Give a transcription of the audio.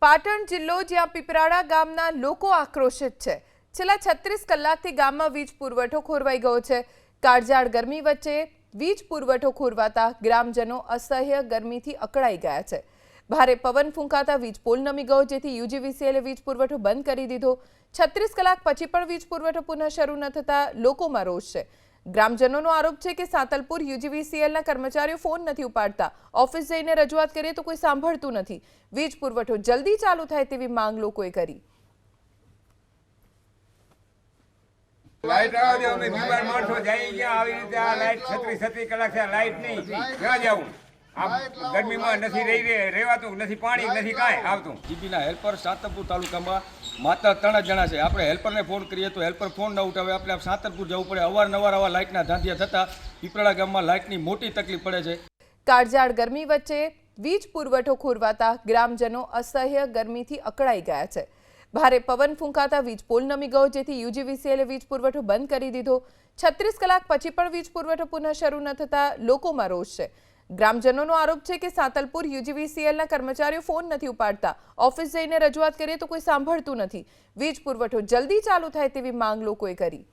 પાટણ જિલ્લો જ્યાં પીપરાડા ગામના લોકો આક્રોશિત છે। છેલ્લા 36 કલાકથી ગામમાં વીજ પુરવઠો ખોરવાઈ ગયો છે। કાળઝાળ ગરમી વચ્ચે વીજ પુરવઠો ખોરવાતા ગ્રામજનો અસહ્ય ગરમીથી અકળાઈ ગયા છે। ભારે પવન ફૂંકાતા વીજ પોલ નમી ગયો, જેથી યુજીવીસીએલે વીજ પુરવઠો બંધ કરી દીધો। 36 કલાક પછી પણ વીજ પુરવઠો પુનઃ શરૂ ન થતા લોકોમાં રોષ છે। ગ્રામજનોનો આરોપ છે કે સાતલપુર યુજીવીસીએલના કર્મચારીઓ ફોન નથી ઉપાડતા। ઓફિસ જઈને રજૂઆત કરીએ તો કોઈ સાંભળતું નથી। વીજ પુરવઠો જલ્દી ચાલુ થાય તેવી માંગ લોકોએ કરી। લાઈટ આવા દે, અમે બીમાર માણસો જઈ ગયા આવી રીતે આ લાઈટ 36 કલાક છે, લાઈટ નહીં, ક્યાં જાવું? આ ગરમીમાં નથી રહેવાતું, નથી પાણી, નથી કાંઈ આવતું। જીબીના હેલ્પર સાતલપુર તાલુકામાં માત્ર 3 જણા છે। આપણે હેલ્પરને ફોન કરીએ તો હેલ્પર ફોન ન ઉઠાવે, આપણે સાતલપુર જવું પડે। અવારનવાર આવા લાઇટના ધાંધિયા થતાં પીપળા ગામમાં લાઇટની મોટી તકલીફ પડે છે। કાળઝાળ ગરમી વચ્ચે વીજ પુરવઠો ખોરવાતા ગ્રામજનો અસહ્ય ગરમીથી અકળાઈ ગયા છે। ભારે પવન ફૂંકાતા વીજ પોલ નમી ગયો, જેથી યુજીવીસીએલે વીજ પુરવઠો બંધ કરી દીધો। 36 કલાક પછી પણ વીજ પુરવઠો પુનઃ શરૂ ન થતા લોકોમાં રોષ છે। ગ્રામજનોનો આરોપ છે કે સાતલપુર યુજીવીસીએલના કર્મચારીઓ ફોન નથી ઉપાડતા। ઓફિસ જઈને રજૂઆત કરીએ તો કોઈ સાંભળતું નથી। વીજ પુરવઠો જલ્દી ચાલુ થાય તેવી માંગ લોકોએ કરી।